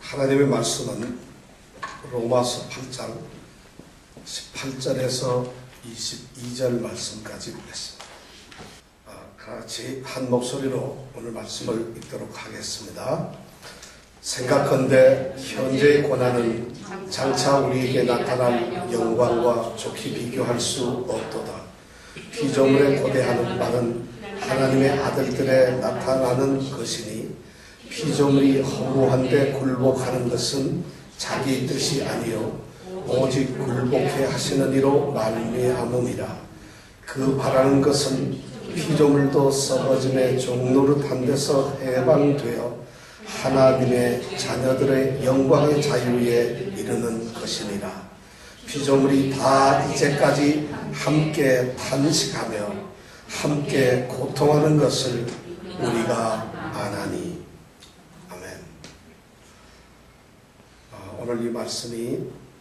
하나님의 말씀은 로마서 8장 18절에서 22절 말씀까지 보겠습니다. 같이 한 목소리로 오늘 말씀을 읽도록 하겠습니다. 생각컨대 현재의 고난은 장차 우리에게 나타날 영광과 좋게 비교할 수 없도다. 피조물에 고대하는 바는 하나님의 아들들에 나타나는 것이니 피조물이 허무한데 굴복하는 것은 자기 뜻이 아니요 오직 굴복해 하시는 이로 말미암음이라. 그 바라는 것은 피조물도 썩어짐의 종노릇한 데서 해방되어 하나님의 자녀들의 영광의 자유에 이르는 것이니라. 피조물이 다 이제까지 함께 탄식하며 함께 고통하는 것을 우리가 아나니. 아멘. 오늘 이 말씀이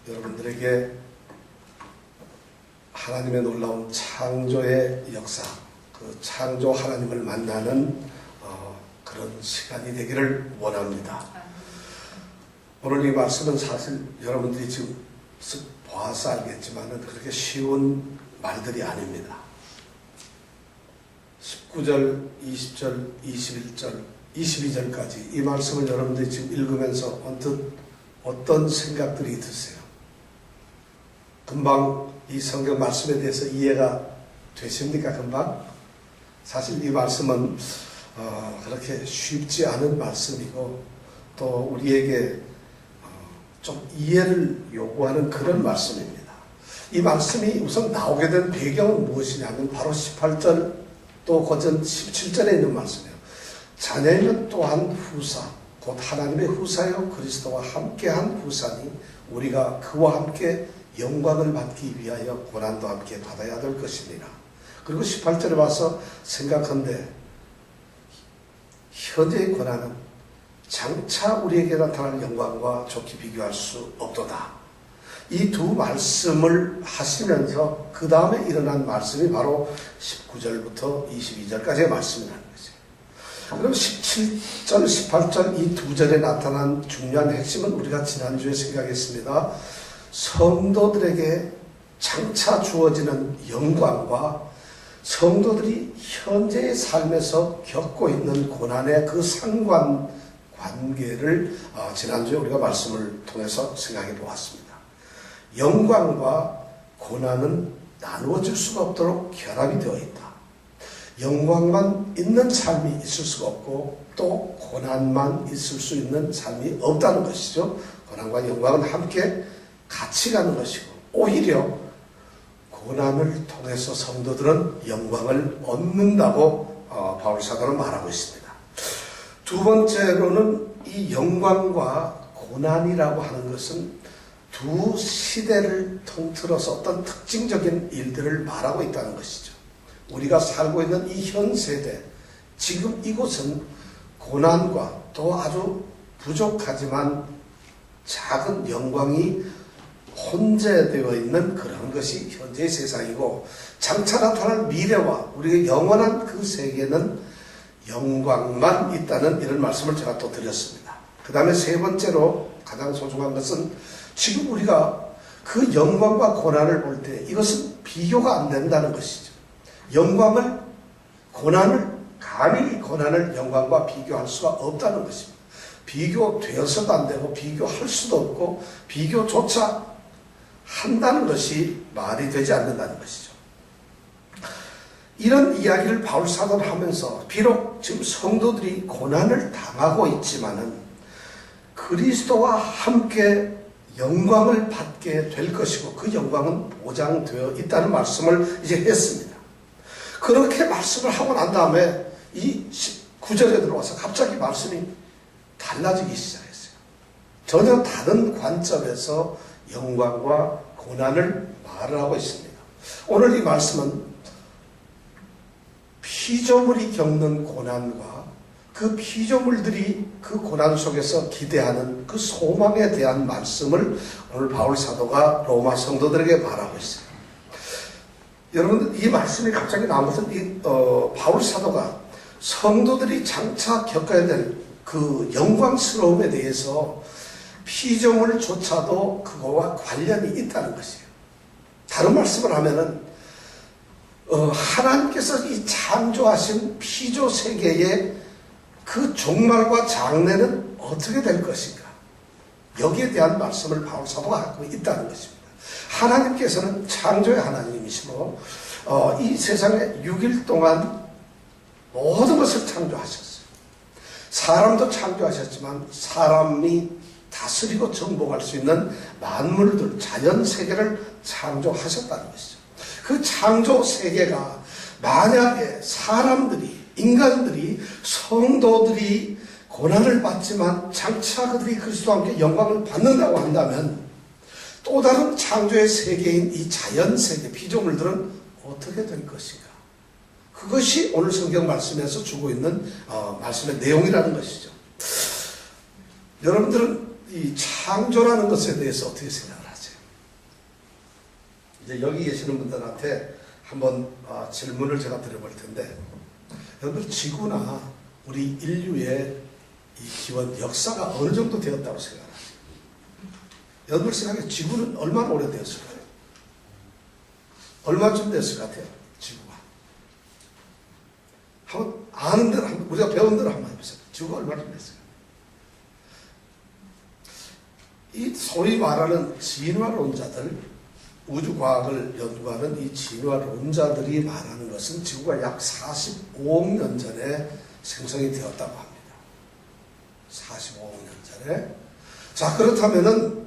여러분들에게 하나님의 놀라운 창조의 역사, 그 창조 하나님을 만나는 그런 시간이 되기를 원합니다. 오늘 이 말씀은 사실 여러분들이 지금 봐서 알겠지만 그렇게 쉬운 말들이 아닙니다. 19절, 20절, 21절, 22절까지 이 말씀을 여러분들이 지금 읽으면서 언뜻 어떤 생각들이 드세요? 금방 이 성경 말씀에 대해서 이해가 되십니까? 금방? 사실 이 말씀은 그렇게 쉽지 않은 말씀이고 또 우리에게 좀 이해를 요구하는 그런 말씀입니다. 이 말씀이 우선 나오게 된 배경은 무엇이냐면 바로 18절 또 거전 17절에 있는 말씀이에요. 자녀는 또한 후사, 곧 하나님의 후사요 그리스도와 함께한 후사니 우리가 그와 함께 영광을 받기 위하여 고난도 함께 받아야 될 것이니라. 그리고 18절에 와서 생각한데 현재의 고난은 장차 우리에게 나타날 영광과 좋게 비교할 수 없도다. 이 두 말씀을 하시면서 그 다음에 일어난 말씀이 바로 19절부터 22절까지의 말씀이라는 거죠. 그럼 17절, 18절 이 두 절에 나타난 중요한 핵심은 우리가 지난주에 생각했습니다. 성도들에게 장차 주어지는 영광과 성도들이 현재의 삶에서 겪고 있는 고난의 그 상관관계를 지난주에 우리가 말씀을 통해서 생각해 보았습니다. 영광과 고난은 나누어질 수가 없도록 결합이 되어 있다. 영광만 있는 삶이 있을 수가 없고 또 고난만 있을 수 있는 삶이 없다는 것이죠. 고난과 영광은 함께 같이 가는 것이고 오히려 고난을 통해서 성도들은 영광을 얻는다고 바울 사도는 말하고 있습니다. 두 번째로는 이 영광과 고난이라고 하는 것은 두 시대를 통틀어서 어떤 특징적인 일들을 말하고 있다는 것이죠. 우리가 살고 있는 이 현 세대, 지금 이곳은 고난과 또 아주 부족하지만 작은 영광이 혼재되어 있는 그런 것이 현재의 세상이고 장차 나타날 미래와 우리의 영원한 그 세계는 영광만 있다는 이런 말씀을 제가 또 드렸습니다. 그 다음에 세 번째로 가장 소중한 것은 지금 우리가 그 영광과 고난을 볼 때 이것은 비교가 안 된다는 것이죠. 영광을 고난을 감히 고난을 영광과 비교할 수가 없다는 것입니다. 비교되어서도 안 되고 비교할 수도 없고 비교조차 한다는 것이 말이 되지 않는다는 것이죠. 이런 이야기를 바울 사도는 하면서 비록 지금 성도들이 고난을 당하고 있지만은 그리스도와 함께 영광을 받게 될 것이고 그 영광은 보장되어 있다는 말씀을 이제 했습니다. 그렇게 말씀을 하고 난 다음에 이 19절에 들어와서 갑자기 말씀이 달라지기 시작했어요. 전혀 다른 관점에서 영광과 고난을 말을 하고 있습니다. 오늘 이 말씀은 피조물이 겪는 고난과 그 피조물들이 그 고난 속에서 기대하는 그 소망에 대한 말씀을 오늘 바울 사도가 로마 성도들에게 말하고 있어요. 여러분 이 말씀이 갑자기 나온 것은 바울 사도가 성도들이 장차 겪어야 될 그 영광스러움에 대해서 피조물조차도 그거와 관련이 있다는 것이에요. 다른 말씀을 하면은 하나님께서 이 창조하신 피조 세계의 그 종말과 장래는 어떻게 될 것인가? 여기에 대한 말씀을 바울 사도가 하고 있다는 것입니다. 하나님께서는 창조의 하나님이시고 이 세상에 6일 동안 모든 것을 창조하셨어요. 사람도 창조하셨지만 사람이 다스리고 정복할 수 있는 만물들, 자연 세계를 창조하셨다는 것이죠. 그 창조 세계가 만약에 사람들이, 인간들이, 성도들이 고난을 받지만 장차 그들이 그리스도와 함께 영광을 받는다고 한다면 또 다른 창조의 세계인 이 자연 세계, 피조물들은 어떻게 될 것인가? 그것이 오늘 성경 말씀에서 주고 있는 말씀의 내용이라는 것이죠. 여러분들은 이 창조라는 것에 대해서 어떻게 생각을 하세요? 이제 여기 계시는 분들한테 한번 질문을 제가 드려볼 텐데, 여러분들 지구나 우리 인류의 이 기원 역사가 어느 정도 되었다고 생각하세요? 여러분들 생각에 지구는 얼마나 오래되었을까요? 얼마쯤 됐을 것 같아요? 지구가. 한번 아는 대로, 우리가 배운 대로 한번 해보세요. 지구가 얼마나 됐을까요? 이 소위 말하는 진화론자들, 우주과학을 연구하는 이 진화론자들이 말하는 것은 지구가 약 45억 년 전에 생성이 되었다고 합니다. 45억 년 전에. 자, 그렇다면은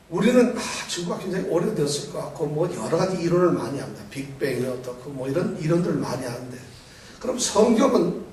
우리는 지구가 굉장히 오래되었을 것 같고 뭐 여러 가지 이론을 많이 합니다. 빅뱅이 어떻고 뭐 이런 이론들을 많이 하는데, 그럼 성경은,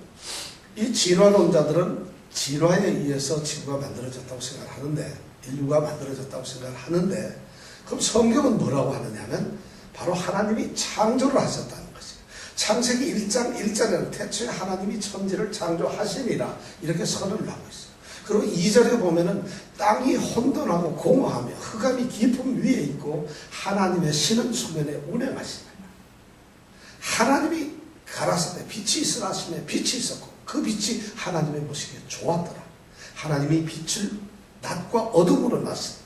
이 진화론자들은 진화에 의해서 지구가 만들어졌다고 생각하는데, 인류가 만들어졌다고 생각을 하는데, 그럼 성경은 뭐라고 하느냐면 바로 하나님이 창조를 하셨다는 것이에요. 창세기 1장 1절에는 태초에 하나님이 천지를 창조하시니라 이렇게 선언을 하고 있어요. 그리고 2절에 보면은 땅이 혼돈하고 공허하며 흑암이 깊음 위에 있고 하나님의 신은 수면에 운행하시니라. 하나님이 가라사대 빛이 있으라 하시며 빛이 있었고 그 빛이 하나님의 보시기에 좋았더라. 하나님이 빛을 낮과 어둠으로 나셨다.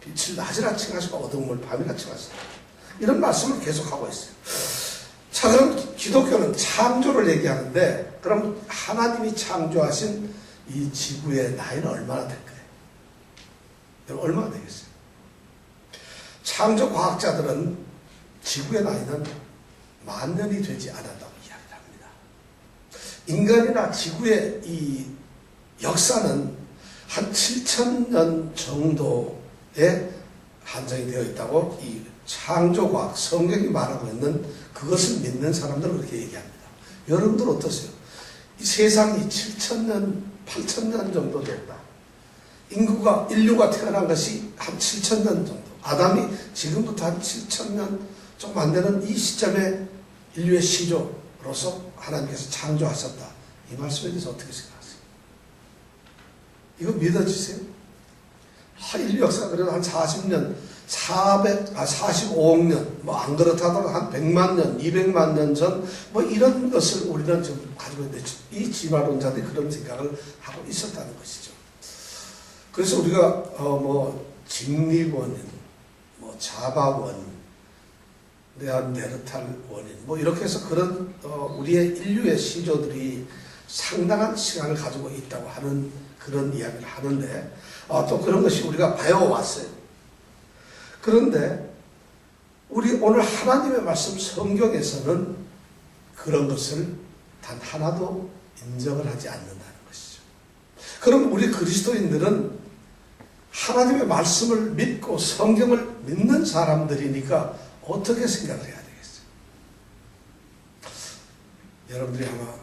빛을 낮이라 칭하시고 어둠을 밤이라 칭하셨다. 이런 말씀을 계속하고 있어요. 자, 그럼 기독교는 창조를 얘기하는데, 그럼 하나님이 창조하신 이 지구의 나이는 얼마나 될까요? 여러분, 얼마나 되겠어요? 창조 과학자들은 지구의 나이는 10,000년이 되지 않았다고 이야기를 합니다. 인간이나 지구의 이 역사는 한 7,000년 정도에 한정이 되어 있다고 이 창조과학, 성경이 말하고 있는 그것을 믿는 사람들은 그렇게 얘기합니다. 여러분들 어떠세요? 이 세상이 7,000년, 8,000년 정도 됐다. 인류가 태어난 것이 한 7,000년 정도. 아담이 지금부터 한 7,000년 조금 안 되는 이 시점에 인류의 시조로서 하나님께서 창조하셨다. 이 말씀에 대해서 어떻게 생각하세요? 이거 믿어지세요? 인류 역사가 그래도 한 40년, 45억 년, 뭐 안 그렇다더라도 한 100만 년, 200만 년 전, 뭐 이런 것을 우리는 지금 가지고 있는데, 이 진화론자들이 그런 생각을 하고 있었다는 것이죠. 그래서 우리가, 직립원인, 자바원, 네안데르탈 원인, 이렇게 해서 그런, 우리의 인류의 시조들이 상당한 시간을 가지고 있다고 하는 그런 이야기를 하는데, 또 그런 것이 우리가 배워왔어요. 그런데 우리 오늘 하나님의 말씀 성경에서는 그런 것을 단 하나도 인정을 하지 않는다는 것이죠. 그럼 우리 그리스도인들은 하나님의 말씀을 믿고 성경을 믿는 사람들이니까 어떻게 생각을 해야 되겠어요? 여러분들이 아마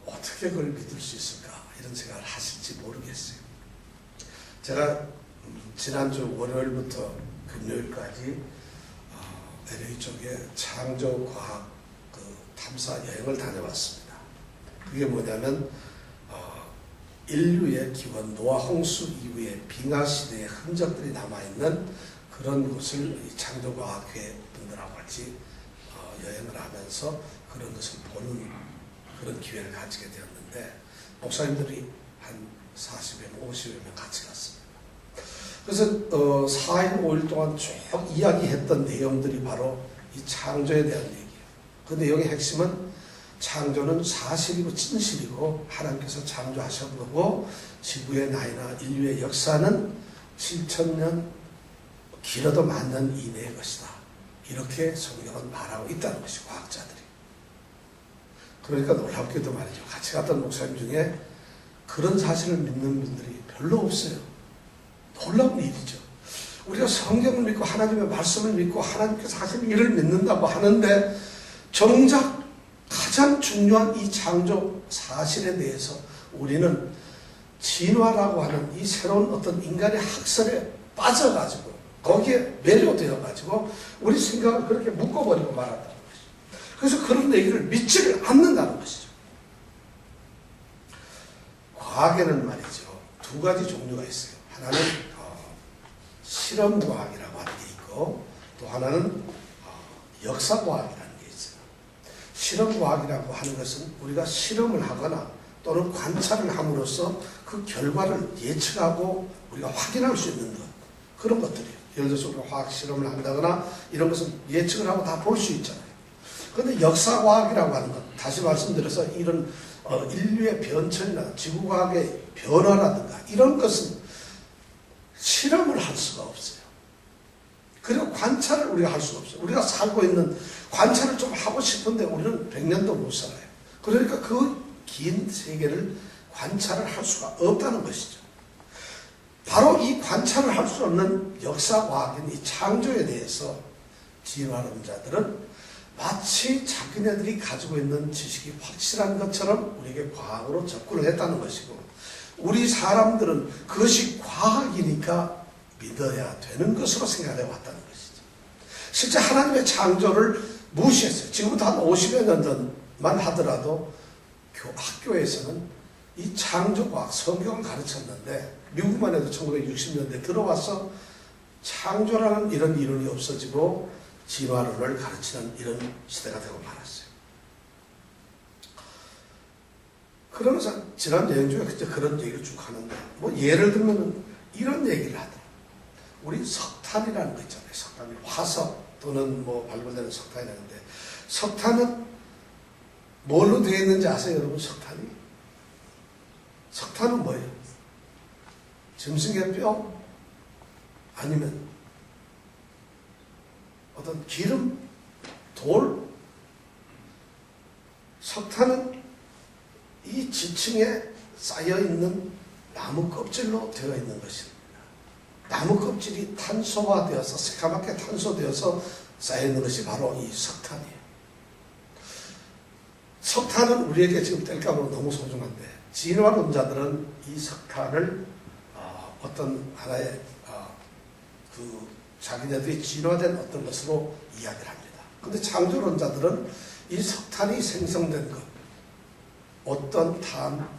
어떻게 그걸 믿을 수 있을까 이런 생각을 하실지 모르겠어요. 제가 지난주 월요일부터 금요일까지 LA 쪽에 창조과학 탐사 여행을 다녀왔습니다. 그게 뭐냐면 인류의 기원, 노아 홍수 이후에 빙하시대의 흔적들이 남아있는 그런 곳을 창조과학회 분들하고 같이 여행을 하면서 그런 것을 보는 그런 기회를 가지게 되었는데, 목사님들이 한 40여 명, 50여 명 같이 갔습니다. 그래서 4일, 5일 동안 쭉 이야기했던 내용들이 바로 이 창조에 대한 얘기예요. 그 내용의 핵심은 창조는 사실이고 진실이고 하나님께서 창조하신 거고 지구의 나이나 인류의 역사는 7,000년 길어도 만년 이내의 것이다. 이렇게 성경은 말하고 있다는 것이 과학자들이. 그러니까 놀랍게도 말이죠. 같이 갔던 목사님 중에 그런 사실을 믿는 분들이 별로 없어요. 놀라운 일이죠. 우리가 성경을 믿고 하나님의 말씀을 믿고 하나님께서 하시는 일을 믿는다고 하는데 정작 가장 중요한 이 창조 사실에 대해서 우리는 진화라고 하는 이 새로운 어떤 인간의 학설에 빠져가지고 거기에 매료되어가지고 우리 생각을 그렇게 묶어버리고 말한다는 것이죠. 그래서 그런 얘기를 믿지를 않는다는 것이죠. 과학에는 말이죠. 두 가지 종류가 있어요. 하나는 실험과학이라고 하는 게 있고 또 하나는 역사과학이라는 게 있어요. 실험과학이라고 하는 것은 우리가 실험을 하거나 또는 관찰을 함으로써 그 결과를 예측하고 우리가 확인할 수 있는 것, 그런 것들이에요. 예를 들어서 우리가 화학 실험을 한다거나 이런 것은 예측을 하고 다 볼 수 있잖아요. 그런데 역사과학이라고 하는 것, 다시 말씀드려서 이런 인류의 변천이나 지구과학의 변화라든가 이런 것은 실험을 할 수가 없어요. 그리고 관찰을 우리가 할 수가 없어요. 우리가 살고 있는 관찰을 좀 하고 싶은데 우리는 100년도 못 살아요. 그러니까 그 긴 세계를 관찰을 할 수가 없다는 것이죠. 바로 이 관찰을 할 수 없는 역사과학인 이 창조에 대해서 진화론자들은 마치 자기네들이 가지고 있는 지식이 확실한 것처럼 우리에게 과학으로 접근을 했다는 것이고 우리 사람들은 그것이 과학이니까 믿어야 되는 것으로 생각해 왔다는 것이죠. 실제 하나님의 창조를 무시했어요. 지금부터 한 50여 년 전만 하더라도 학교에서는 이 창조과학, 성경을 가르쳤는데 미국만 해도 1960년대 들어와서 창조라는 이런 이론이 없어지고 진화론을 가르치는 이런 시대가 되고 말았어요. 그러면서 지난 여행 중에 그런 얘기를 쭉 하는데 뭐 예를 들면 이런 얘기를 하더라고요. 우리 석탄이라는 거 있잖아요. 석탄이 화석 또는 뭐 발굴되는 석탄이라는데 석탄은 뭘로 되어 있는지 아세요, 여러분? 석탄은 뭐예요? 짐승의 뼈? 아니면 어떤 기름? 돌? 석탄은 이 지층에 쌓여있는 나무 껍질로 되어 있는 것입니다. 나무 껍질이 탄소화되어서 새까맣게 탄소되어서 쌓여있는 것이 바로 이 석탄이에요. 석탄은 우리에게 지금 뗄감으로 너무 소중한데 진화론자들은 이 석탄을 어떤 하나의 그 자기네들이 진화된 어떤 것으로 이야기를 합니다. 그런데 창조론자들은 이 석탄이 생성된 것, 어떤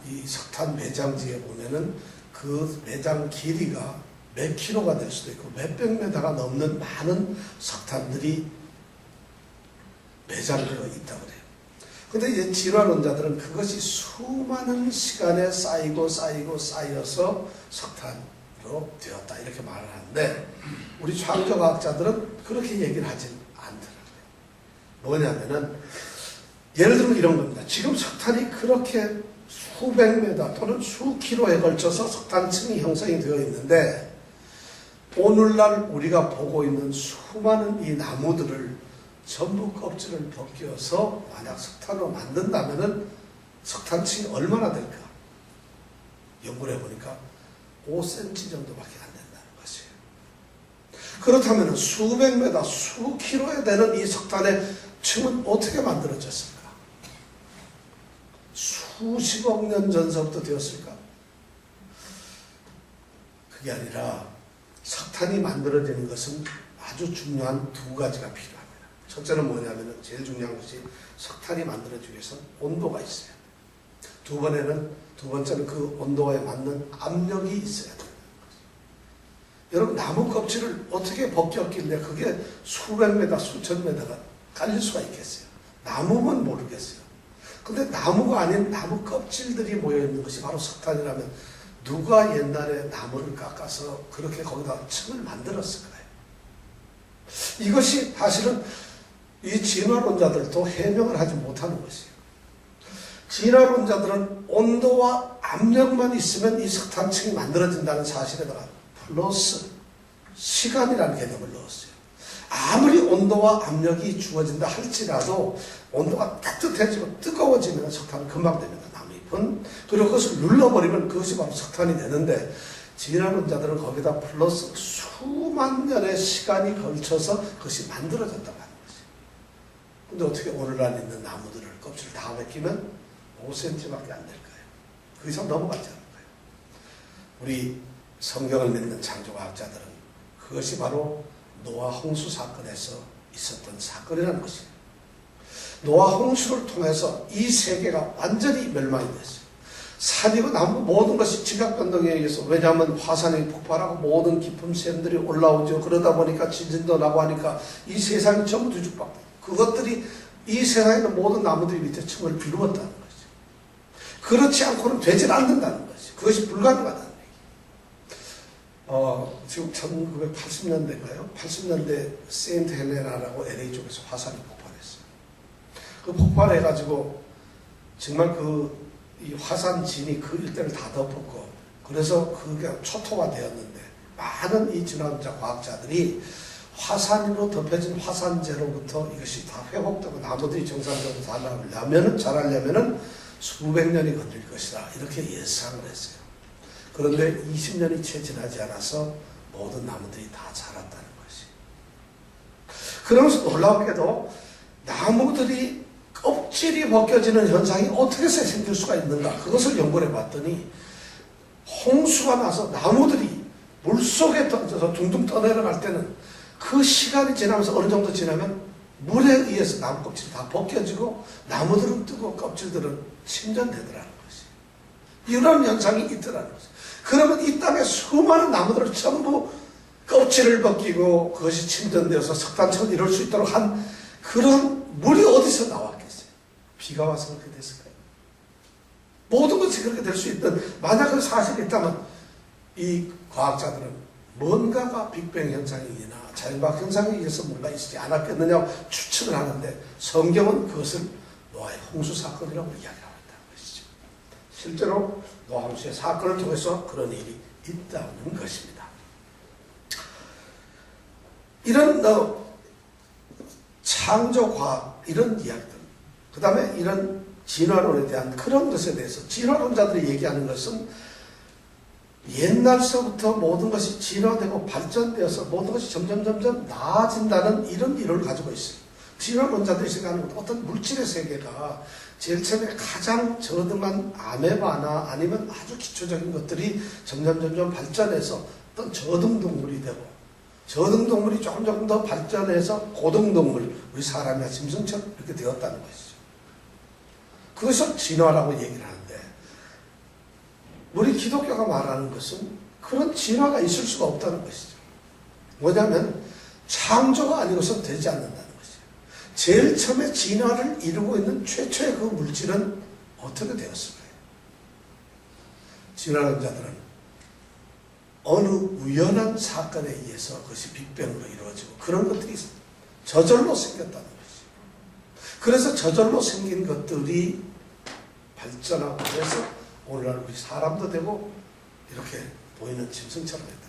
이 석탄 매장지에 보면은 그 매장 길이가 몇 킬로가 될 수도 있고 몇백 메다가 넘는 많은 석탄들이 매장되어 있다고 그래요. 근데 이제 진화론자들은 그것이 수많은 시간에 쌓여서 석탄으로 되었다 이렇게 말을 하는데 우리 창조과학자들은 그렇게 얘기를 하진 않더라고요. 뭐냐면은 예를 들면 이런 겁니다. 지금 석탄이 그렇게 수백 메다 또는 수 킬로에 걸쳐서 석탄층이 형성이 되어 있는데 오늘날 우리가 보고 있는 수많은 이 나무들을 전부 껍질을 벗겨서 만약 석탄으로 만든다면은 석탄층이 얼마나 될까? 연구를 해보니까 5cm 정도밖에 안 된다는 것이에요. 그렇다면 수백 메다, 수 킬로에 되는 이 석탄의 층은 어떻게 만들어졌을까? 수십억 년 전서부터 되었을까? 그게 아니라 석탄이 만들어지는 것은 아주 중요한 두 가지가 필요합니다. 첫째는 뭐냐면 제일 중요한 것이 석탄이 만들어지기 위해서 온도가 있어야 돼요. 두 번째는 그 온도에 맞는 압력이 있어야 돼요. 여러분 나무 껍질을 어떻게 벗겼길래 그게 수백 메다 수천 메다가 깔릴 수가 있겠어요. 나무면 모르겠어요. 근데 나무가 아닌 나무 껍질들이 모여있는 것이 바로 석탄이라면 누가 옛날에 나무를 깎아서 그렇게 거기다 층을 만들었을까요? 이것이 사실은 이 진화론자들도 해명을 하지 못하는 것이에요. 진화론자들은 온도와 압력만 있으면 이 석탄층이 만들어진다는 사실에다가 플러스 시간이라는 개념을 넣었어요. 아무리 온도와 압력이 주어진다 할지라도 온도가 따뜻해지고 뜨거워지면 석탄은 금방 됩니다. 나무잎은. 그리고 그것을 눌러버리면 그것이 바로 석탄이 되는데 진화론자들은 거기다 플러스 수만 년의 시간이 걸쳐서 그것이 만들어졌다고 하는 것이에요. 근데 어떻게 오늘날 있는 나무들을 껍질을 다 벗기면 5cm밖에 안 될까요? 그 이상 넘어가지 않을까요? 우리 성경을 믿는 창조과학자들은 그것이 바로 노아 홍수 사건에서 있었던 사건이라는 것이에요. 노아 홍수를 통해서 이 세계가 완전히 멸망이 됐어요. 산이고 나무 모든 것이 지각변동에 의해서, 왜냐하면 화산이 폭발하고 모든 깊은 샘들이 올라오죠. 그러다 보니까 지진도 나고 하니까 이 세상이 전부 뒤죽박죽. 그것들이 이 세상에 있는 모든 나무들이 밑에 층을 비루었다는 거죠. 그렇지 않고는 되질 않는다는 거죠. 그것이 불가능하다는 얘기. 지금 1980년대인가요? 80년대 세인트 헬레나라고 LA 쪽에서 화산이 폭발했어요. 그 폭발해가지고 정말 이 화산진이 그 일대를 다 덮었고, 그래서 그게 초토화 되었는데, 많은 이 진화론자 과학자들이 화산으로 덮여진 화산재로부터 이것이 다 회복되고 나무들이 정상적으로 자라려면은 수백 년이 걸릴 것이다, 이렇게 예상을 했어요. 그런데 20년이 채 지나지 않아서 모든 나무들이 다 자랐다는 것이. 그러면서 놀랍게도 나무들이 껍질이 벗겨지는 현상이 어떻게 생길 수가 있는가, 그것을 연구해 봤더니 홍수가 나서 나무들이 물속에 던져서 둥둥 떠내려갈 때는 그 시간이 지나면서 어느 정도 지나면 물에 의해서 나무 껍질이 다 벗겨지고 나무들은 뜨고 껍질들은 침전되더라는 것이. 이런 현상이 있더라는 것이. 그러면 이 땅에 수많은 나무들을 전부 껍질을 벗기고 그것이 침전되어서 석탄처럼 이룰 수 있도록 한 그런 물이 어디서 나왔겠어요? 비가 와서 그렇게 됐을까요? 모든 것이 그렇게 될 수 있던, 만약 그 사실이 있다면 이 과학자들은 뭔가가 빅뱅 현상이나 자연과학 현상에 의해서 뭔가 있지 않았겠느냐고 추측을 하는데, 성경은 그것을 노아의 홍수 사건이라고 이야기하고 있다는 것이죠. 실제로 노아 홍수의 사건을 통해서 그런 일이 있다는 것입니다. 이런 창조과학, 이런 이야기들, 그 다음에 이런 진화론에 대한 그런 것에 대해서 진화론자들이 얘기하는 것은 옛날서부터 모든 것이 진화되고 발전되어서 모든 것이 점점 나아진다는 이런 이론을 가지고 있어요. 진화론자들이 생각하는 것, 어떤 물질의 세계가 제일 처음에 가장 저등한 아메바나 아니면 아주 기초적인 것들이 점점 발전해서 어떤 저등동물이 되고, 저등동물이 조금 더 발전해서 고등동물, 우리 사람이나 짐승처럼 이렇게 되었다는 것이죠. 그것을 진화라고 얘기를 하는데, 우리 기독교가 말하는 것은 그런 진화가 있을 수가 없다는 것이죠. 뭐냐면 창조가 아니고선 되지 않는다는 것이죠. 제일 처음에 진화를 이루고 있는 최초의 그 물질은 어떻게 되었을까요? 진화론자들은 어느 우연한 사건에 의해서 그것이 빅뱅으로 이루어지고 그런 것들이 저절로 생겼다는 것이죠. 그래서 저절로 생긴 것들이 발전하고 그래서 오늘날 우리 사람도 되고 이렇게 보이는 짐승처럼 했다.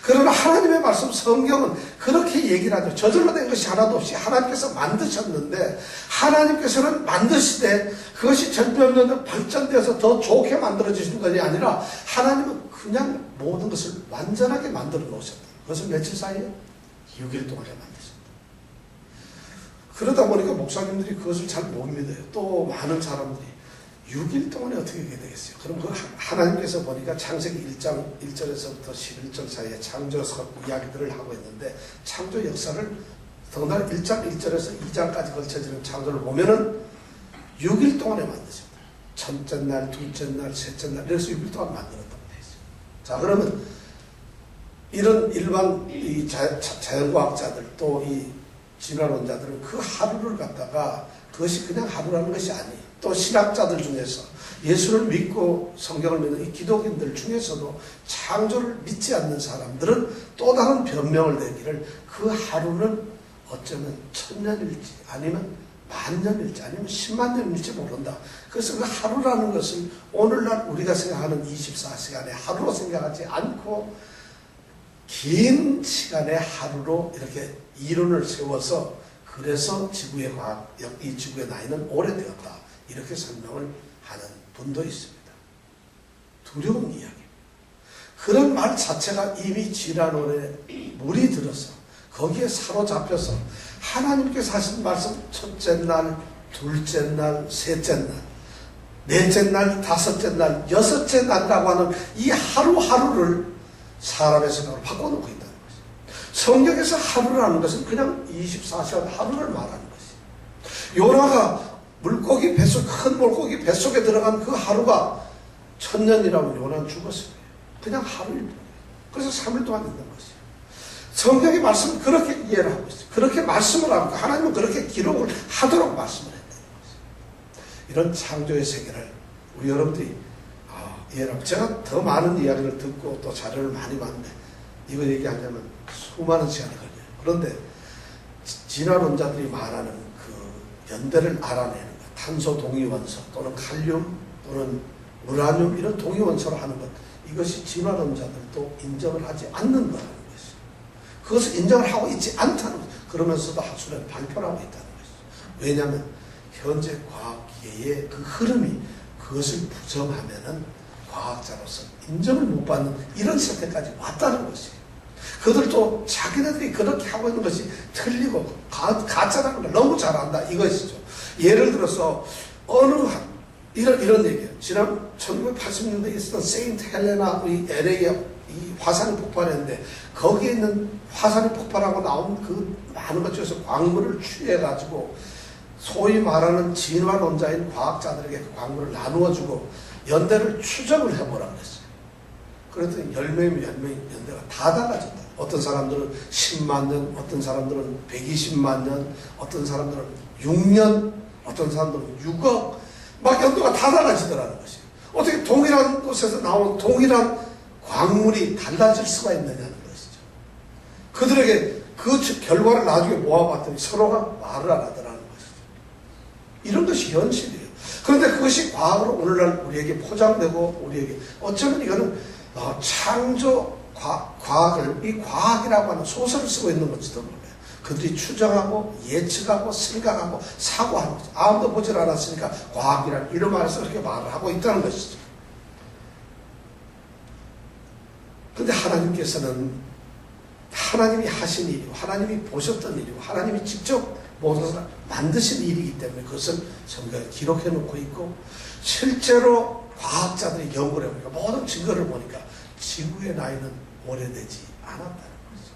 그러나 하나님의 말씀 성경은 그렇게 얘기를 하죠. 저절로 된 것이 하나도 없이 하나님께서 만드셨는데, 하나님께서는 만드시되 그것이 점점 발전되어서 더 좋게 만들어지신 것이 아니라 하나님은 그냥 모든 것을 완전하게 만들어 놓으셨다. 그것을 며칠 사이에? 6일 동안에 만드셨다. 그러다 보니까 목사님들이 그것을 잘 못 믿어요. 또 많은 사람들이 6일 동안에 어떻게 되겠어요? 그럼 그 하나님께서 보니까 창세기 1장 1절에서부터 11절 사이에 창조 이야기들을 하고 있는데, 창조 역사를 더군다나 1장 1절에서 2장까지 걸쳐지는 창조를 보면은 6일 동안에 만드셨다. 첫째 날, 둘째 날, 셋째 날, 그래서 6일 동안 만들었다고 되어 있어요. 자, 그러면 이런 일반 이 자연과학자들 또 이 진화론자들은 그 하루를 갖다가 그것이 그냥 하루라는 것이 아니에요. 또 신학자들 중에서 예수를 믿고 성경을 믿는 이 기독인들 중에서도 창조를 믿지 않는 사람들은 또 다른 변명을 내기를 그 하루는 어쩌면 1000년일지 아니면 만년일지 아니면 10만 년일지 모른다. 그래서 그 하루라는 것을 오늘날 우리가 생각하는 24시간의 하루로 생각하지 않고 긴 시간의 하루로 이렇게 이론을 세워서 그래서 지구의 과학, 이 지구의 나이는 오래되었다. 이렇게 설명을 하는 분도 있습니다. 두려운 이야기입니다. 그런 말 자체가 이미 지난원에 물이 들어서 거기에 사로잡혀서 하나님께서 하신 말씀 첫째 날, 둘째 날, 셋째 날, 넷째 날, 다섯째 날, 여섯째 날이라고 하는 이 하루하루를 사람의 생각으로 바꿔놓고 있다는 것이죠. 성경에서 하루라는 것은 그냥 24시간 하루를 말하는 것이죠. 요나가 물고기 뱃속, 큰 물고기 뱃속에 들어간 그 하루가 1000년이라면 요나는 죽었어요. 그냥 하루일 뿐이에요. 그래서 3일 동안 있는 것이에요. 성경의 말씀은 그렇게 이해를 하고 있어요. 그렇게 말씀을 하고 하나님은 그렇게 기록을 하도록 말씀을 했다는 것이에요. 이런 창조의 세계를 우리 여러분들이 이해를 하고, 제가 더 많은 이야기를 듣고 또 자료를 많이 봤는데 이거 얘기하려면 수많은 시간이 걸려요. 그런데 진화론자들이 말하는 그 연대를 알아내는 것, 탄소 동위원소 또는 칼륨 또는 우라늄 이런 동위원소를 하는 것, 이것이 진화론자들도 인정을 하지 않는 거라는 것이죠. 그것을 인정을 하고 있지 않다는 것, 그러면서도 하수는 발표를 하고 있다는 것이죠. 왜냐하면 현재 과학계의 그 흐름이 그것을 부정하면은 과학자로서 인정을 못 받는 이런 상태까지 왔다는 것이에요. 그들도 자기네들이 그렇게 하고 있는 것이 틀리고 가짜라는 걸 너무 잘 안다 이것이죠. 예를 들어서 어느 한 이런 얘기예요. 지난 1980년대에 있었던 세인트 헬레나 LA에 이 화산이 폭발했는데 거기에 있는 화산이 폭발하고 나온 그 많은 것 중에서 광물을 취해가지고 소위 말하는 진화론자인 과학자들에게 그 광물을 나누어주고 연대를 추정을 해보라고 그랬어요. 그랬더니 10명이면 10명 연대가 다 달라졌다. 어떤 사람들은 10만 년, 어떤 사람들은 120만 년, 어떤 사람들은 6년, 어떤 사람들은 6억, 막 연도가 다 달라지더라는 것이에요. 어떻게 동일한 곳에서 나온 동일한 광물이 달라질 수가 있느냐는 것이죠. 그들에게 그 결과를 나중에 모아봤더니 서로가 말을 안 하더라는 것이죠. 이런 것이 현실이에요. 그런데 그것이 과학으로 오늘날 우리에게 포장되고 우리에게 어쩌면 이거는 창조 과학을 이 과학이라고 하는 소설을 쓰고 있는 것지도 몰라요. 그들이 추정하고 예측하고 생각하고 사고하는 거죠. 아무도 보질 않았으니까 과학이라는 이름 안에서 그렇게 말을 하고 있다는 것이죠. 그런데 하나님께서는 하나님이 하신 일이고 하나님이 보셨던 일이고 하나님이 직접 모든 것을 만드신 일이기 때문에 그것을 성경에 기록해 놓고 있고, 실제로 과학자들이 연구를 해보니까 모든 증거를 보니까 지구의 나이는 오래되지 않았다는 거죠.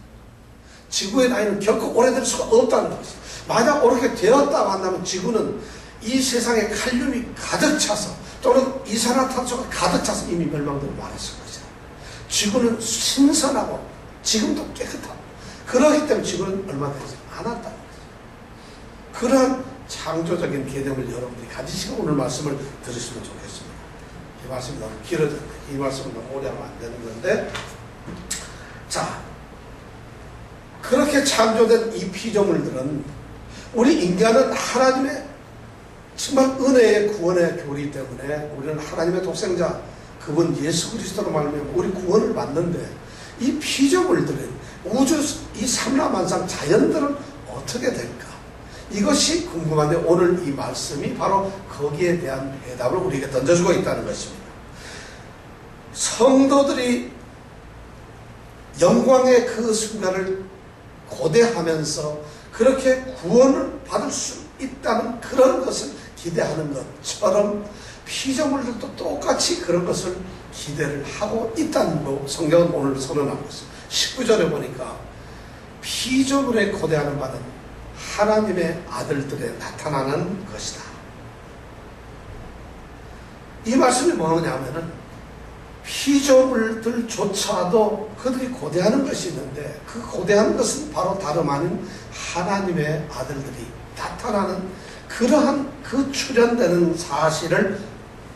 지구의 나이는 결코 오래될 수가 없다는 것이죠. 만약 오렇게 되었다고 한다면 지구는 이 세상에 칼륨이 가득 차서 또는 이산화탄소가 가득 차서 이미 멸망되고 말았을 것이다. 지구는 신선하고 지금도 깨끗하고 그렇기 때문에 지구는 얼마 되지 않았다는 거죠. 그러한 창조적인 개념을 여러분들이 가지시고 오늘 말씀을 들으시면 좋겠습니다. 이 말씀이 너무 길어졌는데 이 말씀은 너무 오래 하면 안 되는 건데, 자, 그렇게 창조된 이 피조물들은 우리 인간은 하나님의 정말 은혜의 구원의 교리 때문에 우리는 하나님의 독생자 그분 예수 그리스도로 말하면 우리 구원을 받는데, 이 피조물들은 우주 이 삼라만상 자연들은 어떻게 될까? 이것이 궁금한데 오늘 이 말씀이 바로 거기에 대한 해답을 우리에게 던져주고 있다는 것입니다. 성도들이 영광의 그 순간을 고대하면서 그렇게 구원을 받을 수 있다는 그런 것을 기대하는 것처럼 피조물들도 똑같이 그런 것을 기대를 하고 있다는 거 성경은 오늘 선언하고 있습니다. 19절에 보니까 피조물에 고대하는 바는 하나님의 아들들에 나타나는 것이다. 이 말씀이 뭐냐면은 피조물들조차도 그들이 고대하는 것이 있는데 그 고대하는 것은 바로 다름 아닌 하나님의 아들들이 나타나는 그러한 그 출현되는 사실을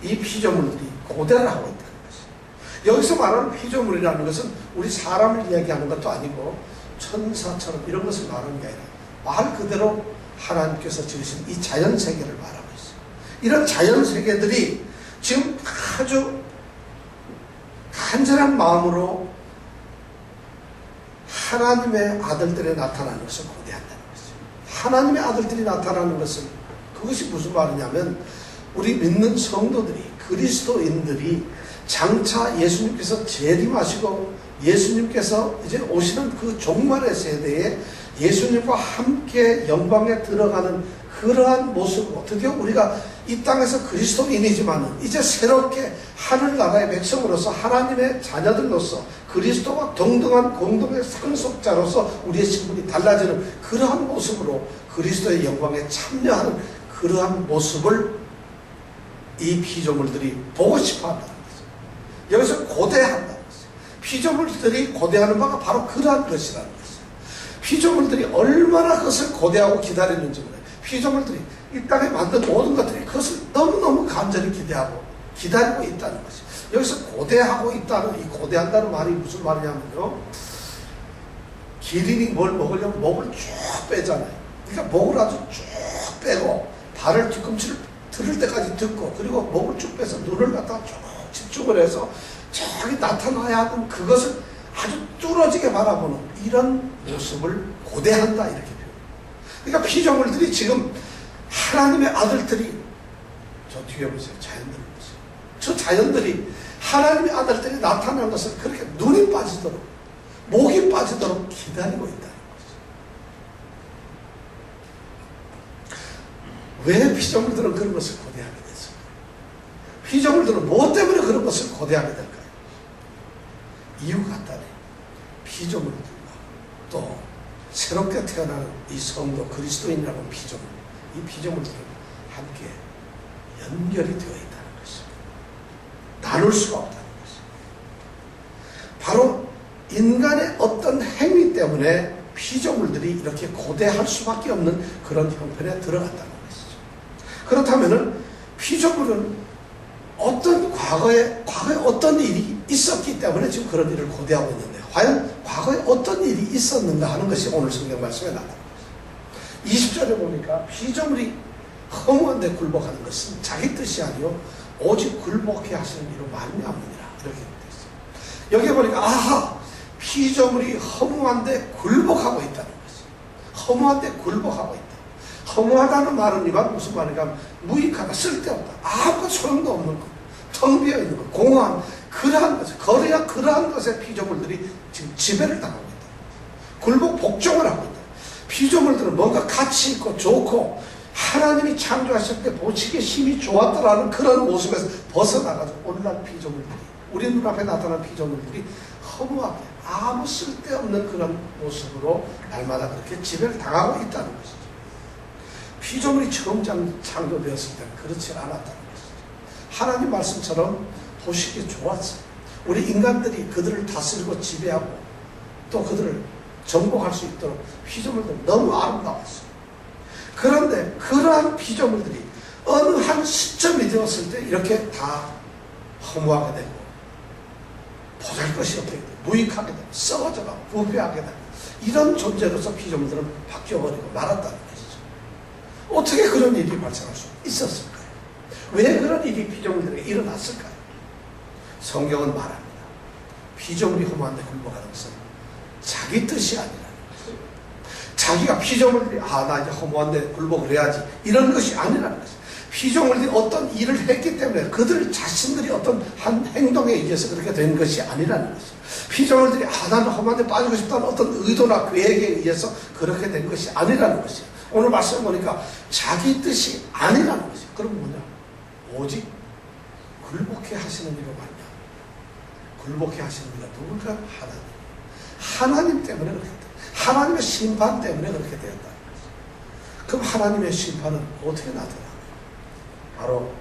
이 피조물들이 고대를 하고 있다는 것이죠. 여기서 말하는 피조물이라는 것은 우리 사람을 이야기하는 것도 아니고 천사처럼 이런 것을 말하는 게 아니라 말 그대로 하나님께서 지으신 이 자연세계를 말하고 있어요. 이런 자연세계들이 지금 아주 간절한 마음으로 하나님의 아들들이 나타나는 것을 고대한다는 것이죠. 하나님의 아들들이 나타나는 것은 그것이 무슨 말이냐면 우리 믿는 성도들이 그리스도인들이 장차 예수님께서 재림하시고 예수님께서 이제 오시는 그 종말의 세대에 예수님과 함께 영광에 들어가는 그러한 모습으로 드디어 우리가 이 땅에서 그리스도인이지만 이제 새롭게 하늘나라의 백성으로서 하나님의 자녀들로서 그리스도와 동등한 공동의 상속자로서 우리의 신분이 달라지는 그러한 모습으로 그리스도의 영광에 참여하는 그러한 모습을 이 피조물들이 보고 싶어 한다는 거죠. 여기서 고대한다는 거죠. 피조물들이 고대하는 바가 바로 그러한 것이라는 거죠. 피조물들이 얼마나 그것을 고대하고 기다리는지 몰라요. 피조물들이 이 땅에 만든 모든 것들이 그것을 너무너무 간절히 기다리고 있다는 것이죠. 여기서 고대하고 있다는, 이 고대한다는 말이 무슨 말이냐면요, 기린이 뭘 먹으려면 목을 쭉 빼잖아요. 그러니까 목을 아주 쭉 빼고 발을 뒤꿈치를 들을 때까지 듣고 그리고 목을 쭉 빼서 눈을 갖다가 쭉 집중을 해서 저기 나타나야 하는 그것을 아주 뚫어지게 바라보는 이런 모습을 고대한다, 이렇게 표현해요. 그러니까 피조물들이 지금 하나님의 아들들이, 저 뒤에 보세요. 자연들 보세요. 저 자연들이 하나님의 아들들이 나타나는 것을 그렇게 눈이 빠지도록, 목이 빠지도록 기다리고 있다는 거죠. 왜 피조물들은 그런 것을 고대하게 됐을까요? 피조물들은 무엇 때문에 그런 것을 고대하게 될까요? 이유가 있다네. 피조물들과 또 새롭게 태어나는 이 성도 그리스도인이라는 피조물, 이 피조물들은 함께 연결이 되어 있다는 것입니다. 나눌 수가 없다는 것입니다. 바로 인간의 어떤 행위 때문에 피조물들이 이렇게 고대할 수밖에 없는 그런 형편에 들어갔다는 것이죠. 그렇다면은 피조물은 과거에 어떤 일이 있었기 때문에 지금 그런 일을 고대하고 있는데, 과연 과거에 어떤 일이 있었는가 하는 것이 오늘 성경 말씀에 나타납니다. 20절에 보니까 피조물이 허무한 데 굴복하는 것은 자기 뜻이 아니요 오직 굴복해 하시는 이로 말미암느니라, 이렇게 되어 있어요. 여기에 보니까 아하, 피조물이 허무한 데 굴복하고 있다는 것이, 허무한 데 굴복하고 있다. 허무하다는 말은 이만 무슨 말인가, 무익하다, 쓸데없다, 아무 소용도 없는 것, 텅 비어 있는 것, 공허한 그러한 것에, 거래야 그러한 것에 피조물들이 지금 지배를 당하고 있다. 굴복 복종을 하고 있다. 피조물들은 뭔가 가치 있고 좋고 하나님이 창조하실 때 보시기에 힘이 좋았더라는 그런 모습에서 벗어나가지고 오늘날 피조물들이, 우리 눈앞에 나타난 피조물들이 허무하게 아무 쓸데없는 그런 모습으로 날마다 그렇게 지배를 당하고 있다는 것이죠. 피조물이 처음 창조되었을 때는 그렇지 않았다는 것이죠. 하나님 말씀처럼 보시기에 좋았어요. 우리 인간들이 그들을 다스리고 지배하고 또 그들을 정복할 수 있도록 피조물들 너무 아름다웠어요. 그런데 그러한 피조물들이 어느 한 시점이 되었을 때 이렇게 다 허무하게 되고 보잘것이 없게 되고 무익하게 되고 썩어져가고 부패하게 되고 이런 존재로서 피조물들은 바뀌어버리고 말았다는 것이죠. 어떻게 그런 일이 발생할 수 있었을까요? 왜 그런 일이 피조물들에게 일어났을까요? 성경은 말합니다. 피조물이 허무한데 굴복하는 것은 자기 뜻이 아니라는 것이죠. 자기가 피조물들이 나 이제 허무한데 굴복을 해야지 이런 것이 아니라는 것이죠. 피조물들이 어떤 일을 했기 때문에 그들 자신들이 어떤 한 행동에 의해서 그렇게 된 것이 아니라는 것이죠. 피조물들이 나는 험한데 빠지고 싶다는 어떤 의도나 계획에 의해서 그렇게 된 것이 아니라는 것이죠. 오늘 말씀 보니까 자기 뜻이 아니라는 것이죠. 그럼 뭐냐? 오직 굴복해 하시는 이로 말이야. 굴복해 하시는 이가 누굴까? 하나님. 하나님 때문에 그렇게 됐다. 하나님의 심판 때문에 그렇게 되었다는 것이죠. 그럼 하나님의 심판은 어떻게 나타나요? 바로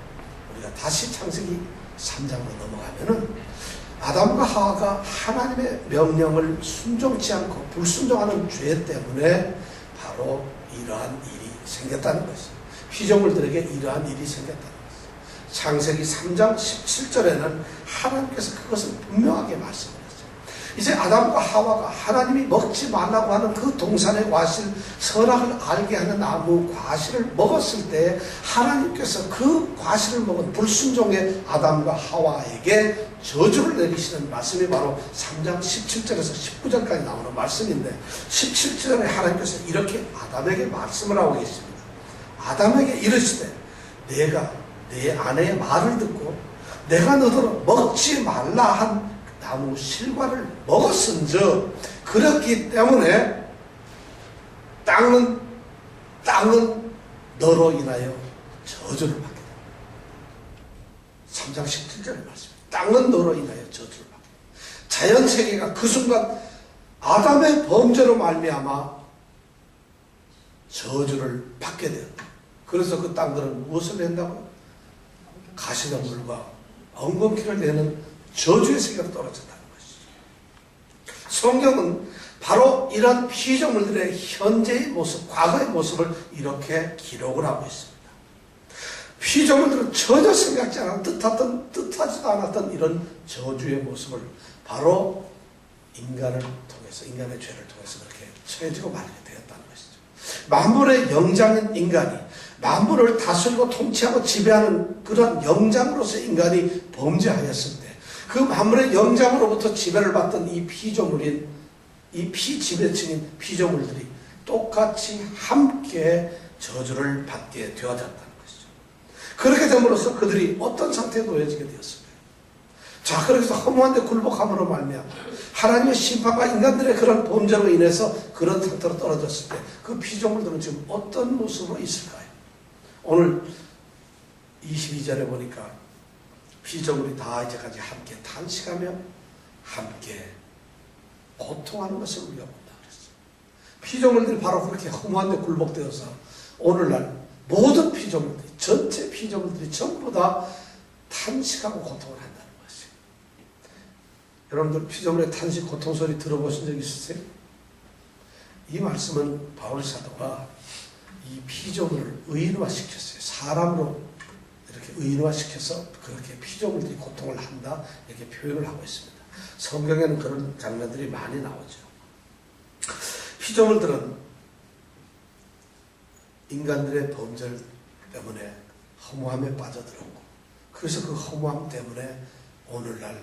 우리가 다시 창세기 3장으로 넘어가면은 아담과 하와가 하나님의 명령을 순종치 않고 불순종하는 죄 때문에 바로 이러한 일이 생겼다는 것이죠. 피조물들에게 이러한 일이 생겼다는 것이죠. 창세기 3장 17절에는 하나님께서 그것을 분명하게 말씀하셨어요. 이제 아담과 하와가 하나님이 먹지 말라고 하는 그 동산의 과실, 선악을 알게 하는 나무 과실을 먹었을 때 하나님께서 그 과실을 먹은 불순종의 아담과 하와에게 저주를 내리시는 말씀이 바로 3장 17절에서 19절까지 나오는 말씀인데, 17절에 하나님께서 이렇게 아담에게 말씀을 하고 계십니다. 아담에게 이르시되 내가 내 아내의 말을 듣고 내가 너더러 먹지 말라 한 나무 실과를 먹었은즉 그렇기 때문에 땅은 너로 인하여 저주를 받게 된다. 3장 17절의 말씀. 땅은 너로 인하여 저주를 받게 된다. 자연세계가 그 순간 아담의 범죄로 말미암아 저주를 받게 되었다. 그래서 그 땅들은 무엇을 낸다고요? 가시덤불과 엉겅퀴를 내는 저주의 세계로 떨어졌다는 것이죠. 성경은 바로 이런 피조물들의 현재의 모습, 과거의 모습을 이렇게 기록을 하고 있습니다. 피조물들은 전혀 생각지 않았던, 뜻하지도 않았던 이런 저주의 모습을 바로 인간을 통해서, 인간의 죄를 통해서 그렇게 처해지고 말게 되었다는 것이죠. 만물의 영장인 인간이 만물을 다스리고 통치하고 지배하는 그런 영장으로서 인간이 범죄하였을 때 그 만물의 영장으로부터 지배를 받던 이 피조물인, 이 피지배층인 피조물들이 똑같이 함께 저주를 받게 되어졌다는 것이죠. 그렇게 됨으로써 그들이 어떤 상태에 놓여지게 되었습니까? 자, 그래서 허무한 데 굴복함으로 말미암아 하나님의 심판과 인간들의 그런 범죄로 인해서 그런 상태로 떨어졌을 때 그 피조물들은 지금 어떤 모습으로 있을까요? 오늘 22절에 보니까 피조물이 다 이제까지 함께 탄식하며 함께 고통하는 것을 우리가 본다 그랬어요. 피조물들이 바로 그렇게 허무한 데 굴복되어서 오늘날 모든 피조물들이, 전체 피조물들이 전부 다 탄식하고 고통을 한다는 것이에요. 여러분들 피조물의 탄식, 고통 소리 들어보신 적 있으세요? 이 말씀은 바울 사도가 이 피조물을 의인화시켰어요. 사람으로 이렇게 의인화시켜서 그렇게 피조물들이 고통을 한다, 이렇게 표현을 하고 있습니다. 성경에는 그런 장면들이 많이 나오죠. 피조물들은 인간들의 범죄 때문에 허무함에 빠져들었고, 그래서 그 허무함 때문에 오늘날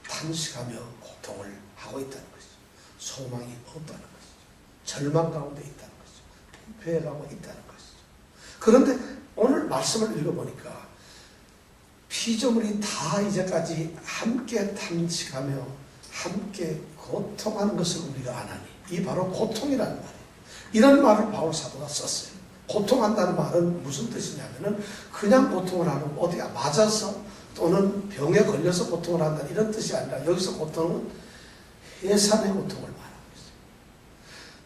탄식하며 고통을 하고 있다는 것이죠. 소망이 없다는 것이죠. 절망 가운데 있다는 것이죠. 부패해가고 있다는 것이죠. 그런데 오늘 말씀을 읽어보니까 피조물이 다 이제까지 함께 탄식하며 함께 고통하는 것을 우리가 안 하니, 이 바로 고통이라는 말이에요. 이런 말을 바울 사도가 썼어요. 고통한다는 말은 무슨 뜻이냐면은 그냥 고통을 하는, 어디가 맞아서 또는 병에 걸려서 고통을 한다 이런 뜻이 아니라, 여기서 고통은 해산의 고통을 말하고 있어요.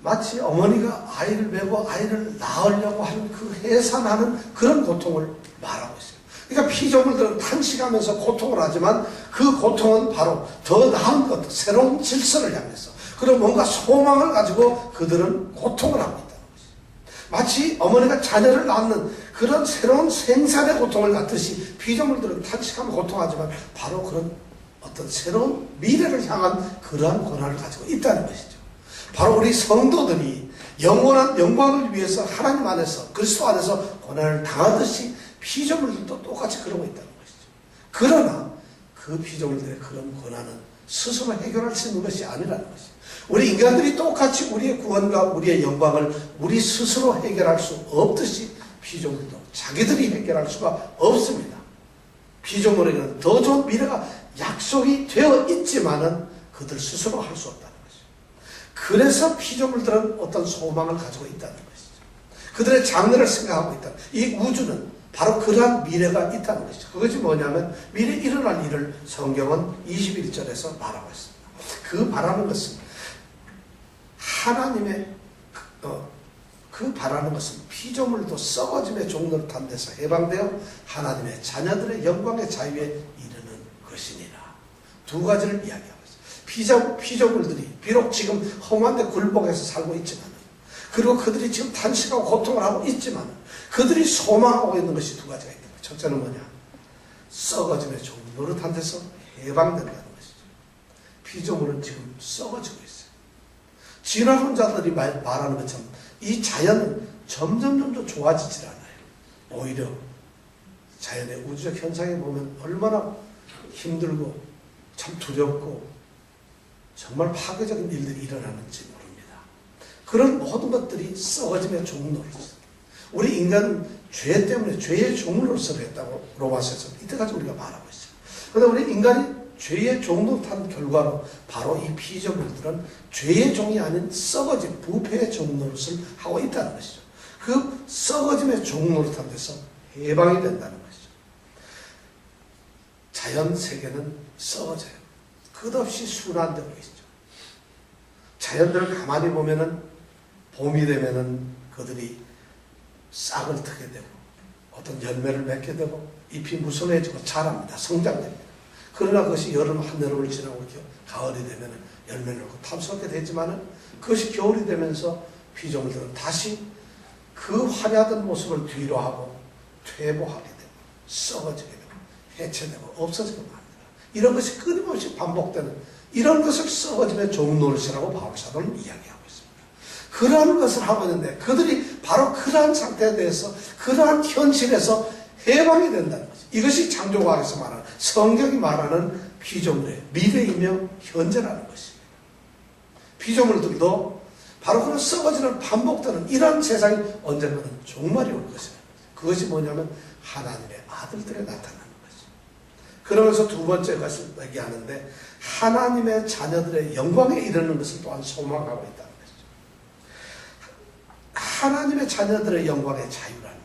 마치 어머니가 아이를 메고 아이를 낳으려고 하는 그 해산하는 그런 고통을 말하고 있어요. 그러니까 피조물들은 탄식하면서 고통을 하지만 그 고통은 바로 더 나은 것, 새로운 질서를 향해서, 그런 뭔가 소망을 가지고 그들은 고통을 하고 있다는 것이죠. 마치 어머니가 자녀를 낳는 그런 새로운 생산의 고통을 갖듯이 피조물들은 탄식하며 고통하지만 바로 그런 어떤 새로운 미래를 향한 그러한 고난을 가지고 있다는 것이죠. 바로 우리 성도들이 영원한 영광을 위해서 하나님 안에서, 그리스도 안에서 고난을 당하듯이 피조물들도 똑같이 그러고 있다는 것이죠. 그러나 그 피조물들의 그런 고난은 스스로 해결할 수 있는 것이 아니라는 것이죠. 우리 인간들이 똑같이 우리의 구원과 우리의 영광을 우리 스스로 해결할 수 없듯이 피조물도 자기들이 해결할 수가 없습니다. 피조물에게는 더 좋은 미래가 약속이 되어 있지만은 그들 스스로 할 수 없다는 것이죠. 그래서 피조물들은 어떤 소망을 가지고 있다는 것이죠. 그들의 장래를 생각하고 있다. 이 우주는 바로 그러한 미래가 있다는 것이죠. 그것이 뭐냐면 미래 일어날 일을 성경은 21절에서 말하고 있습니다. 그 말하는 것은 하나님의 그 바라는 것은 피조물도 썩어짐의 종로를 탄 데서 해방되어 하나님의 자녀들의 영광의 자유에 이르는 것이니라. 두 가지를 이야기하고 있어요. 피조물들이 비록 지금 험한 데 굴복해서 살고 있지만, 그리고 그들이 지금 탄식하고 고통을 하고 있지만 그들이 소망하고 있는 것이 두 가지가 있다. 첫째는 뭐냐? 썩어짐의 종 노릇한 데서 해방된다는 것이죠. 피조물은 지금 썩어지고 있어요. 진화론자들이 말하는 것처럼 이 자연은 점점 좋아지질 않아요. 오히려 자연의 우주적 현상에 보면 얼마나 힘들고 참 두렵고 정말 파괴적인 일들이 일어나는지 모릅니다. 그런 모든 것들이 썩어짐의 종로로서 우리 인간은 죄 때문에 죄의 종로로서 했다고 로마서에서 이때까지 우리가 말하고 있어요. 그런데 우리 인간이 죄의 종로 탄 결과로 바로 이 피조물들은 죄의 종이 아닌 썩어진 부패의 종로릇을 하고 있다는 것이죠. 그 썩어짐의 종로를 탄 데서 해방이 된다는 것이죠. 자연 세계는 썩어져요. 끝없이 순환되고 있죠. 자연들을 가만히 보면은 봄이 되면은 그들이 싹을 트게 되고 어떤 열매를 맺게 되고 잎이 무성해지고 자랍니다. 성장됩니다. 그러나 그것이 여름 한여름을 지나고 가을이 되면 열매를 놓고 탐스럽게 되지만은 그것이 겨울이 되면서 피조물들은 다시 그 화려하던 모습을 뒤로하고 퇴보하게 되고 썩어지게 되고 해체되고 없어지고 맙니다. 이런 것이 끊임없이 반복되는 이런 것을 썩어짐의 종노릇이라고 바울사도는 이야기하고 있습니다. 그러한 것을 하고 있는데 그들이 바로 그러한 상태에 대해서 그러한 현실에서 해방이 된다는 거죠. 이것이 창조과학에서 말하는 성경이 말하는 피조물의 미래이며 현재라는 것입니다. 피조물들도 바로 그런 썩어지는 반복되는 이런 세상이 언젠가는 종말이 올 것입니다. 그것이 뭐냐면 하나님의 아들들에 나타나는 거죠. 그러면서 두 번째 것을 얘기하는데 하나님의 자녀들의 영광에 이르는 것을 또한 소망하고 있다는 것이죠. 하나님의 자녀들의 영광의 자유라는 말이에요.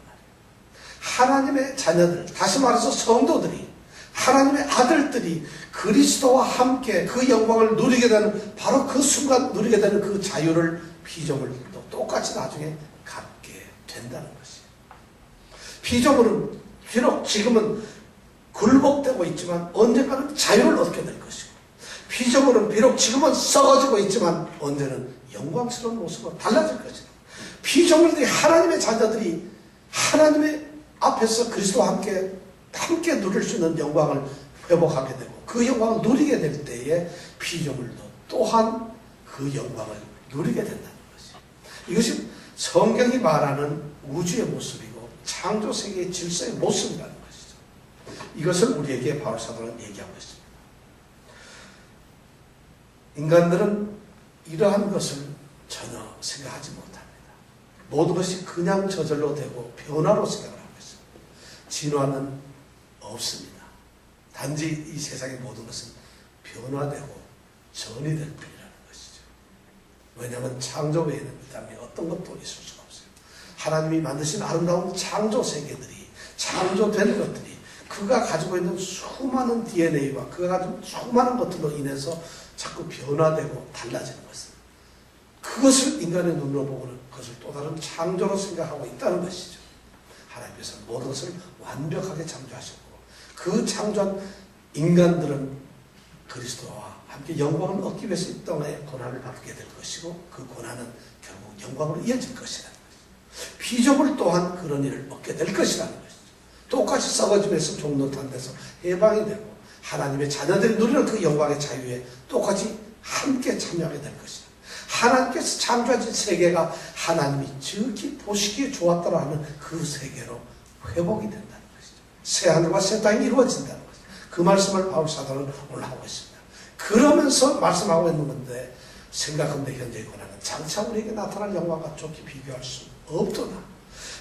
하나님의 자녀들, 다시 말해서 성도들이 하나님의 아들들이 그리스도와 함께 그 영광을 누리게 되는 바로 그 순간 누리게 되는 그 자유를 피조물들도 똑같이 나중에 갖게 된다는 것이에요. 피조물은 비록 지금은 굴복되고 있지만 언젠가는 자유를 얻게 될 것이고 피조물은 비록 지금은 썩어지고 있지만 언제는 영광스러운 모습으로 달라질 것이다. 피조물들이 하나님의 자녀들이 하나님의 앞에서 그리스도와 함께 누릴 수 있는 영광을 회복하게 되고 그 영광을 누리게 될 때에 피조물도 또한 그 영광을 누리게 된다는 것이죠. 이것이 성경이 말하는 우주의 모습이고 창조세계의 질서의 모습이라는 것이죠. 이것을 우리에게 바울사도는 얘기하고 있습니다. 인간들은 이러한 것을 전혀 생각하지 못합니다. 모든 것이 그냥 저절로 되고 변화로 생각을 하고 있습니다. 진화는 없습니다. 단지 이 세상의 모든 것은 변화되고 전이 될 뿐이라는 것이죠. 왜냐하면 창조 외에는 이 땅에 어떤 것도 있을 수가 없어요. 하나님이 만드신 아름다운 창조 세계들이 창조된 것들이 그가 가지고 있는 수많은 DNA와 그가 가지고 수많은 것들로 인해서 자꾸 변화되고 달라지는 것은 그것을 인간의 눈으로 보고는 그것을 또 다른 창조로 생각하고 있다는 것이죠. 하나님께서 모든 것을 완벽하게 창조하셨고 그 창조한 인간들은 그리스도와 함께 영광을 얻기 위해서 이 땅에 고난을 받게 될 것이고 그 고난은 결국 영광으로 이어질 것이라는 것이죠. 피조물 또한 그런 일을 얻게 될 것이라는 것이죠. 똑같이 썩어지면서 종노릇한 데서 해방이 되고 하나님의 자녀들이 누리는 그 영광의 자유에 똑같이 함께 참여하게 될 것이다. 하나님께서 창조하신 세계가 하나님이 지극히 보시기에 좋았다라는 그 세계로 회복이 된다는 것이죠. 새하늘과 새 땅이 이루어진다는 것이죠. 그 말씀을 바울사도는 오늘 하고 있습니다. 그러면서 말씀하고 있는 건데 생각한데 현재의 고난은 장차 우리에게 나타날 영광과 좋게 비교할 수 없도다.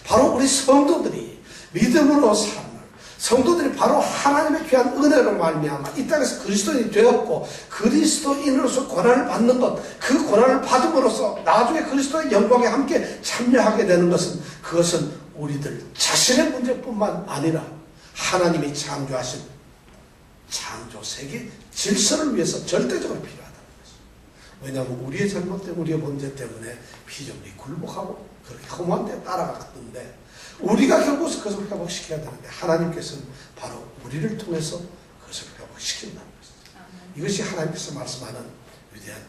바로 우리 성도들이 믿음으로 삶을 성도들이 바로 하나님의 귀한 은혜로 말미암아 이 땅에서 그리스도인이 되었고 그리스도인으로서 고난을 받는 것, 그 고난을 받음으로써 나중에 그리스도의 영광에 함께 참여하게 되는 것은 그것은 우리들 자신의 문제뿐만 아니라 하나님이 창조하신 창조 세계 질서를 위해서 절대적으로 필요하다는 것입니다. 왜냐하면 우리의 잘못 때문에 우리의 문제 때문에 피조물이 굴복하고 그렇게 허무한 데 따라갔던데 우리가 결국 그것을 회복시켜야 되는데 하나님께서는 바로 우리를 통해서 그것을 회복시킨다는 것이죠. 이것이 하나님께서 말씀하는 위대한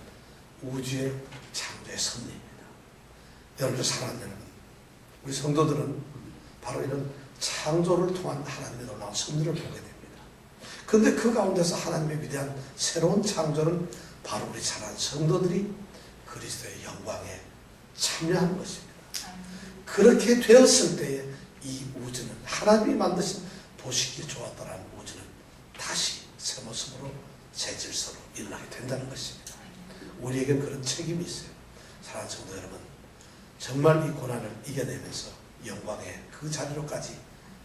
우주의 창조의 섭리입니다. 여러분들 사랑하는 여러분, 우리 성도들은 바로 이런 창조를 통한 하나님의 놀라운 섭리를 보게 됩니다. 근데 그 가운데서 하나님의 위대한 새로운 창조는 바로 우리 사랑하는 성도들이 그리스도의 영광에 참여하는 것입니다. 그렇게 되었을 때에 이 우주는 하나님이 만드신 보시기에 좋았다라는 우주는 다시 새 모습으로 새 질서로 일어나게 된다는 것입니다. 우리에겐 그런 책임이 있어요. 사랑하는 성도 여러분, 정말 이 고난을 이겨내면서 영광의 그 자리로까지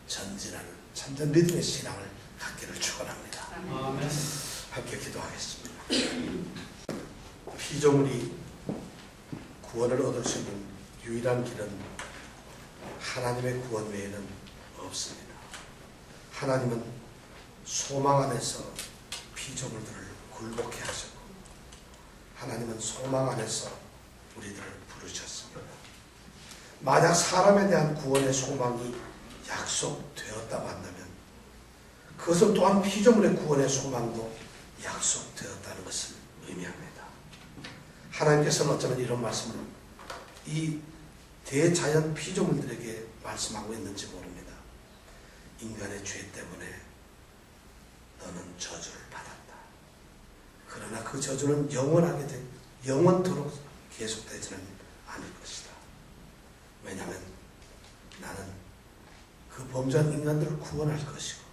전진하는 참된 믿음의 신앙을 갖기를 축원합니다. 아멘. 함께 기도하겠습니다. 피조물이 구원을 얻을 수 있는 유일한 길은 하나님의 구원 외에는 없습니다. 하나님은 소망 안에서 피조물들을 굴복해 하셨고, 하나님은 소망 안에서 우리들을 부르셨습니다. 만약 사람에 대한 구원의 소망이 약속되었다고 한다면 그것은 또한 피조물의 구원의 소망도 약속되었다는 것을 의미합니다. 하나님께서는 어쩌면 이런 말씀을 이 대자연 피조물들에게 말씀하고 있는지 모릅니다. 인간의 죄 때문에 너는 저주를 받았다. 그러나 그 저주는 영원토록 계속되지는 않을 것이다. 왜냐하면 나는 그 범죄한 인간들을 구원할 것이고,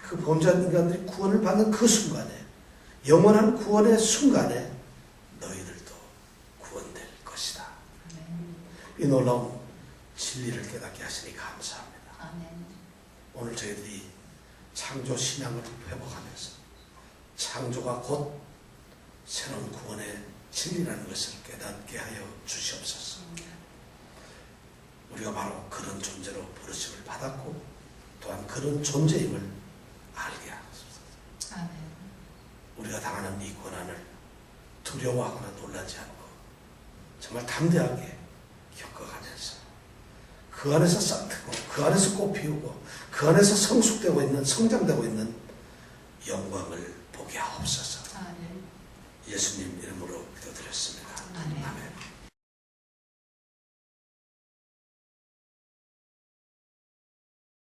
그 범죄한 인간들이 구원을 받는 그 순간에, 영원한 구원의 순간에 너희들도 구원될 것이다. 이 놀라운 진리를 깨닫게 하시니 감사합니다. 오늘 저희들이 창조 신앙을 회복하면서 창조가 곧 새로운 구원의 진리라는 것을 깨닫게 하여 주시옵소서. 우리가 바로 그런 존재로 부르심을 받았고 또한 그런 존재임을 알게 하옵소서. 우리가 당하는 이 고난을 두려워하거나 놀라지 않고 정말 담대하게 겪어가면서 그 안에서 싹트고 그 안에서 꽃피우고 그 안에서 성숙되고 있는, 성장되고 있는 영광을 보게 하옵소서. 예수님 이름으로 기도드립니다.